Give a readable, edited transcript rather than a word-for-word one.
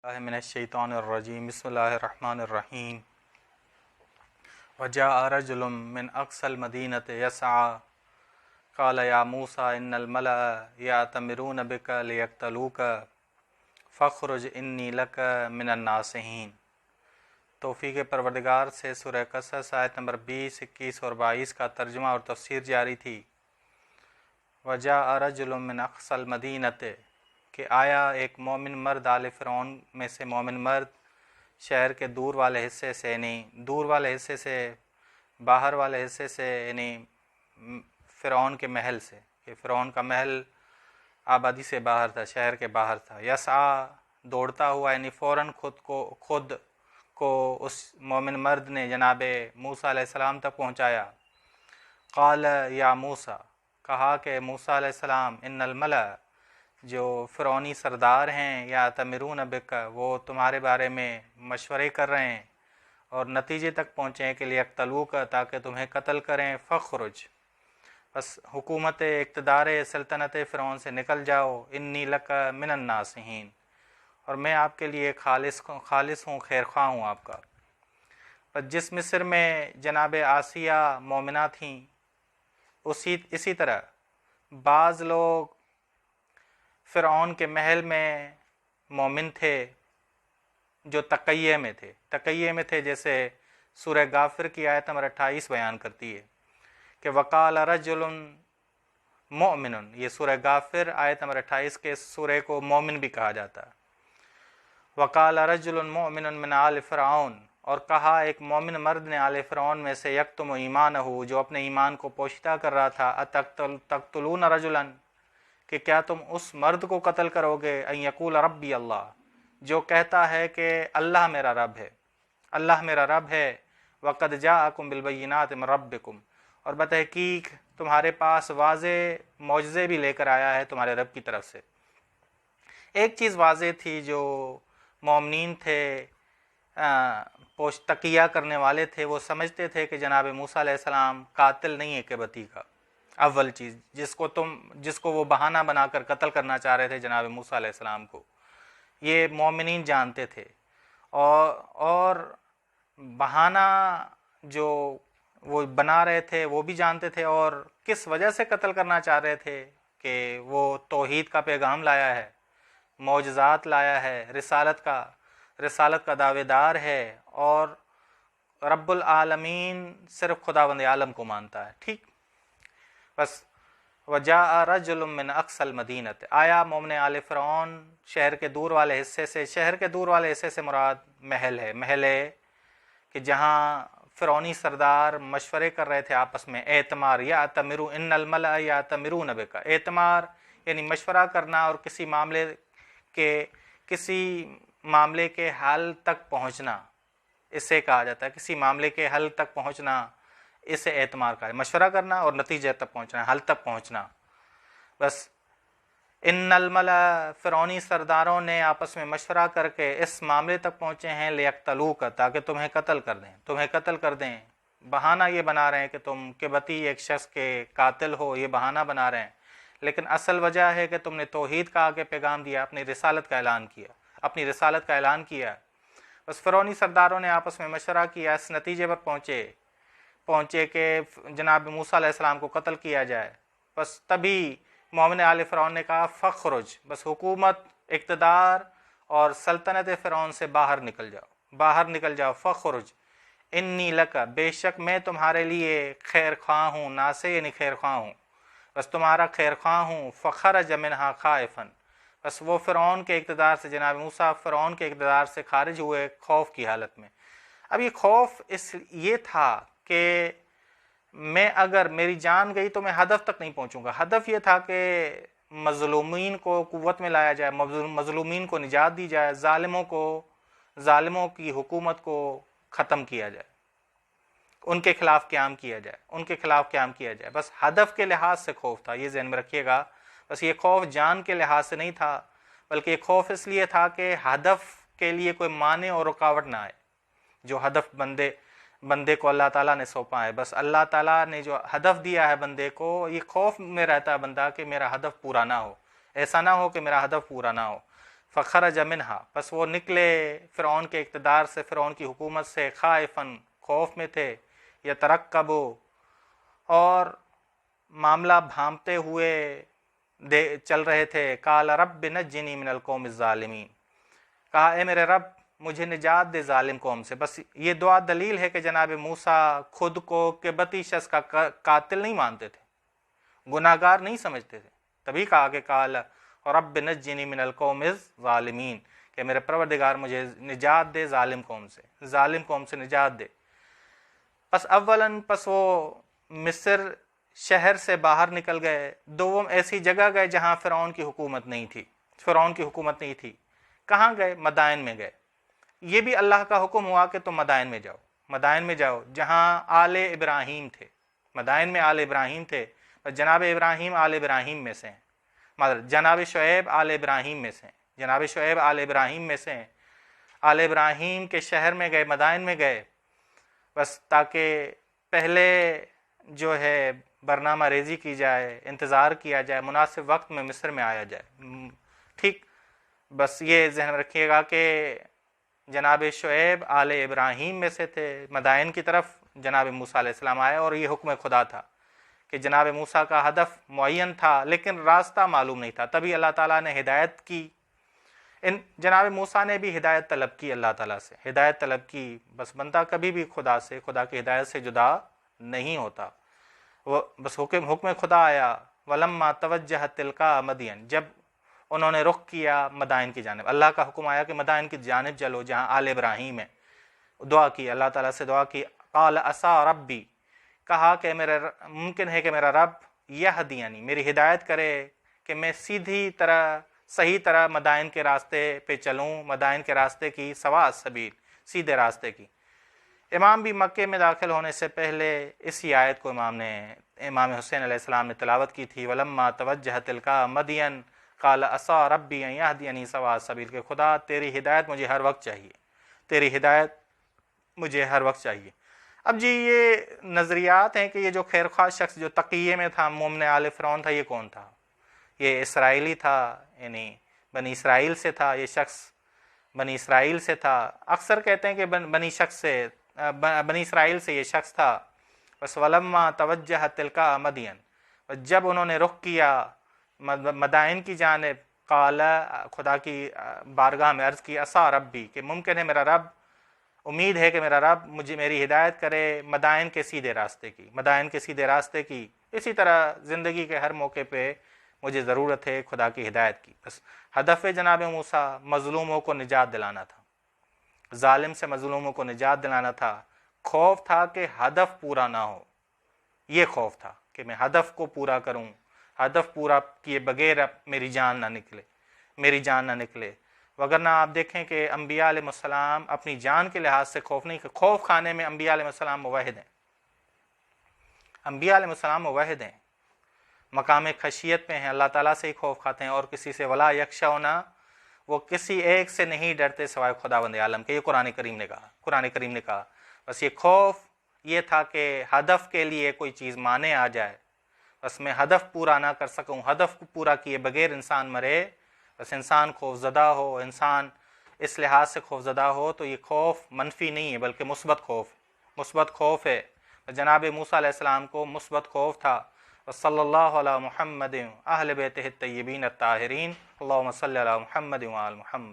من الشیطان الرجیم بسم اللہ الرحمن الرحیم وجاء رجل من اقصى المدینة یسعى قال یا موسیٰ ان الملأ یأتمرون بک لیقتلوک فاخرج انی لک من الناصحین۔ توفیق پروردگار سے سورہ قصص آیت نمبر 20، 21 اور 22 کا ترجمہ اور تفسیر جاری تھی۔ وجاء رجل من اقصى المدینة کہ آیا ایک مومن مرد آل فرعون میں سے مومن مرد شہر کے دور والے حصے سے، یعنی دور والے حصے سے، باہر والے حصے سے، یعنی فرعون کے محل سے، کہ فرعون کا محل آبادی سے باہر تھا، شہر کے باہر تھا۔ یسعا دوڑتا ہوا، یعنی فوراً خود کو اس مومن مرد نے جناب موسیٰ علیہ السلام تک پہنچایا۔ قال یا موسیٰ، کہا کہ موسیٰ علیہ السلام، ان الملأ جو فرعونی سردار ہیں، یا تمرون بک وہ تمہارے بارے میں مشورے کر رہے ہیں اور نتیجے تک پہنچے ہیں کہ لیقتلوک تاکہ تمہیں قتل کریں، فخرج بس حکومت اقتدار سلطنت فرعون سے نکل جاؤ، انی لک من الناصحین اور میں آپ کے لیے خالص ہوں، خیر خواہ ہوں آپ کا۔ بس جس مصر میں جناب آسیہ مومنہ تھیں، اسی طرح بعض لوگ فرعون کے محل میں مومن تھے جو تقیہ میں تھے، جیسے سورہ غافر کی آیت نمبر 28 بیان کرتی ہے کہ وقال رجل مؤمن، یہ سورہ غافر آیت نمبر 28 کے سورہ کو مومن بھی کہا جاتا ہے۔ وقال رجل مؤمن من آل فرعون، اور کہا ایک مومن مرد نے آل فرعون میں سے، یکتم ایمانہ، جو اپنے ایمان کو پوشیدہ کر رہا تھا، اتقتلون رجلا، کہ کیا تم اس مرد کو قتل کرو گے، ان یقول ربی اللہ، جو کہتا ہے کہ اللہ میرا رب ہے، وقد جاءکم بالبینات من ربکم، اور بتحقیق تمہارے پاس واضح معجزے بھی لے کر آیا ہے تمہارے رب کی طرف سے۔ ایک چیز واضح تھی، جو مومنین تھے، تقیہ کرنے والے تھے، وہ سمجھتے تھے کہ جناب موسیٰ علیہ السلام قاتل نہیں ہے قبطی کا۔ اول چیز جس کو وہ بہانہ بنا کر قتل کرنا چاہ رہے تھے جناب موسیٰ علیہ السلام کو، یہ مومنین جانتے تھے، اور بہانہ جو وہ بنا رہے تھے وہ بھی جانتے تھے، اور کس وجہ سے قتل کرنا چاہ رہے تھے کہ وہ توحید کا پیغام لایا ہے، معجزات لایا ہے، رسالت کا دعوے دار ہے، اور رب العالمین صرف خداوند عالم کو مانتا ہے، ٹھیک۔ بس وجاء رجل من اقصى المدینۃ، آیا مومن آل فرعون شہر کے دور والے حصے سے مراد محل ہے کہ جہاں فرعونی سردار مشورے کر رہے تھے آپس میں، اعتمار، یأتمرو ان الملأ یأتمرون بک، اعتمار یعنی مشورہ کرنا اور کسی معاملے کے حل تک پہنچنا، اسے کہا جاتا ہے، کسی معاملے کے حل تک پہنچنا، اسے اعتمار کا ہے، مشورہ کرنا اور نتیجے تک پہنچنا، حل تک پہنچنا۔ بس ان الملأ، فرعونی سرداروں نے آپس میں مشورہ کر کے اس معاملے تک پہنچے ہیں، لیقتلوک تاکہ تمہیں قتل کر دیں۔ بہانہ یہ بنا رہے ہیں کہ تم قبطی ایک شخص کے قاتل ہو، یہ بہانہ بنا رہے ہیں، لیکن اصل وجہ ہے کہ تم نے توحید کا آگے پیغام دیا، اپنی رسالت کا اعلان کیا۔ بس فرعونی سرداروں نے آپس میں مشورہ کیا، اس نتیجے پر پہنچے کہ جناب موسیٰ علیہ السلام کو قتل کیا جائے۔ بس تبھی مومن آل فرعون نے کہا فخرج، بس حکومت، اقتدار اور سلطنت فرعون سے باہر نکل جاؤ، فخرج انی لک، بے شک میں تمہارے لیے خیر خواہ ہوں، ناصح یعنی خیر خواہ ہوں، بس تمہارا خیر خواہ ہوں۔ فخرج منہا خائفا، بس وہ فرعون کے اقتدار سے، جناب موسیٰ فرعون کے اقتدار سے خارج ہوئے خوف کی حالت میں۔ اب یہ خوف یہ تھا کہ میں اگر میری جان گئی تو میں ہدف تک نہیں پہنچوں گا۔ ہدف یہ تھا کہ مظلومین کو قوت میں لایا جائے، مظلومین کو نجات دی جائے، ظالموں کی حکومت کو ختم کیا جائے، ان کے خلاف قیام کیا جائے۔ بس ہدف کے لحاظ سے خوف تھا، یہ ذہن میں رکھیے گا۔ بس یہ خوف جان کے لحاظ سے نہیں تھا، بلکہ یہ خوف اس لیے تھا کہ ہدف کے لیے کوئی مانع اور رکاوٹ نہ آئے۔ جو ہدف بندے کو اللہ تعالیٰ نے سونپا ہے، بس اللہ تعالیٰ نے جو ہدف دیا ہے بندے کو، یہ خوف میں رہتا ہے بندہ کہ میرا ہدف پورا نہ ہو، ایسا نہ ہو کہ میرا ہدف پورا نہ ہو۔ فخرج منہا، پس وہ نکلے فرعون کے اقتدار سے، فرعون کی حکومت سے، خائفاً خوف میں تھے، یترقبو اور معاملہ بھانپتے ہوئے چل رہے تھے، قال رب نجنی من القوم الظالمین، کہا اے میرے رب مجھے نجات دے ظالم قوم سے۔ بس یہ دعا دلیل ہے کہ جناب موسیٰ خود کو قبطی شخص کا قاتل نہیں مانتے تھے، گناہ گار نہیں سمجھتے تھے، تبھی کہا کہ قال رب نجنی من القوم الظالمین، کہ میرے پروردگار مجھے نجات دے ظالم قوم سے نجات دے۔ پس اولاً پس وہ مصر شہر سے باہر نکل گئے، دوم ایسی جگہ گئے جہاں فرعون کی حکومت نہیں تھی۔ کہاں گئے؟ مدائن میں گئے۔ یہ بھی اللہ کا حکم ہوا کہ تم مدائن میں جاؤ جہاں آل ابراہیم تھے، مدائن میں آل ابراہیم تھے، جناب ابراہیم آل ابراہیم میں سے ہیں، مگر جناب شعیب آل ابراہیم میں سے ہیں، آل ابراہیم کے شہر میں گئے، مدائن میں گئے، بس تاکہ پہلے جو ہے برنامہ ریزی کی جائے، انتظار کیا جائے، مناسب وقت میں مصر میں آیا جائے۔ ٹھیک، بس یہ ذہن میں رکھیے گا کہ جناب شعیب آل ابراہیم میں سے تھے، مدائن کی طرف جناب موسیٰ علیہ السلام آئے، اور یہ حکم خدا تھا کہ جناب موسیٰ کا ہدف معین تھا لیکن راستہ معلوم نہیں تھا، تبھی اللہ تعالیٰ نے ہدایت کی۔ جناب موسیٰ نے بھی ہدایت طلب کی، اللہ تعالیٰ سے ہدایت طلب کی۔ بس بندہ کبھی بھی خدا کی ہدایت سے جدا نہیں ہوتا، وہ بس حکم خدا آیا، وَلَمَّا تَوَجَّهَ تِلْقَاءَ مَدْيَنَ، جب انہوں نے رخ کیا مدائن کی جانب، اللہ کا حکم آیا کہ مدائن کی جانب چلو جہاں آل ابراہیم ہے، دعا کی، اللہ تعالیٰ سے دعا کی، قال عسیٰ ربی، کہا کہ ممکن ہے کہ میرا رب یہدینی، میری ہدایت کرے کہ میں صحیح طرح مدائن کے راستے پہ چلوں، مدائن کے راستے کی سواء السبیل، سیدھے راستے کی۔ امام بھی مکے میں داخل ہونے سے پہلے اسی آیت کو امام حسین علیہ السلام نے تلاوت کی تھی، وَلَمَّا تَوَجَّهَ تِلْقَاءَ مَدْيَنَ قَالَ عَسَىٰ رَبِّي أَن يَهْدِيَنِي سَوَاءَ السَّبِيلِ، کہ خدا تیری ہدایت مجھے ہر وقت چاہیے، اب جی یہ نظریات ہیں کہ یہ جو خیر خواہ شخص جو تقیے میں تھا، مومن آل فرعون تھا، یہ کون تھا؟ یہ اسرائیلی تھا، یعنی بنی اسرائیل سے تھا، یہ شخص بنی اسرائیل سے تھا۔ اکثر کہتے ہیں کہ بنی اسرائیل سے یہ شخص تھا۔ بس وَلَمَّا تَوَجَّهَ تِلْقَاءَ مَدْيَنَ، جب انہوں نے رخ کیا مدائن کی جانب، قال، خدا کی بارگاہ میں عرض کی، عسیٰ ربی، کہ ممکن ہے میرا رب، امید ہے کہ میرا رب میری ہدایت کرے مدائن کے سیدھے راستے کی۔ اسی طرح زندگی کے ہر موقع پہ مجھے ضرورت ہے خدا کی ہدایت کی۔ بس ہدف جناب موسیٰ مظلوموں کو نجات دلانا تھا، ظالم سے مظلوموں کو نجات دلانا تھا۔ خوف تھا کہ ہدف پورا نہ ہو، یہ خوف تھا کہ میں ہدف کو پورا کروں، ہدف پورا کیے بغیر میری جان نہ نکلے۔ وگرنہ آپ دیکھیں کہ انبیاء علیہ السلام اپنی جان کے لحاظ سے خوف نہیں، خوف کھانے میں انبیاء علیہ السلام موحد ہیں، مقام خشیت پہ ہیں، اللہ تعالیٰ سے ہی خوف کھاتے ہیں اور کسی سے، ولا یخشون، وہ کسی ایک سے نہیں ڈرتے سوائے خداوند عالم کے، یہ قرآن کریم نے کہا۔ بس یہ خوف یہ تھا کہ ہدف کے لیے کوئی چیز مانے آ جائے، بس میں ہدف پورا نہ کر سکوں، ہدف کو پورا کیے بغیر انسان مرے، بس انسان خوف زدہ ہو، انسان اس لحاظ سے خوف زدہ ہو تو یہ خوف منفی نہیں ہے بلکہ مثبت خوف ہے۔ جناب موسیٰ علیہ السلام کو مثبت خوف تھا۔ صلی اللہ علی محمد اہل بیتہ الطیبین الطاہرین، اللہم صلی علی محمد وعلی محمد۔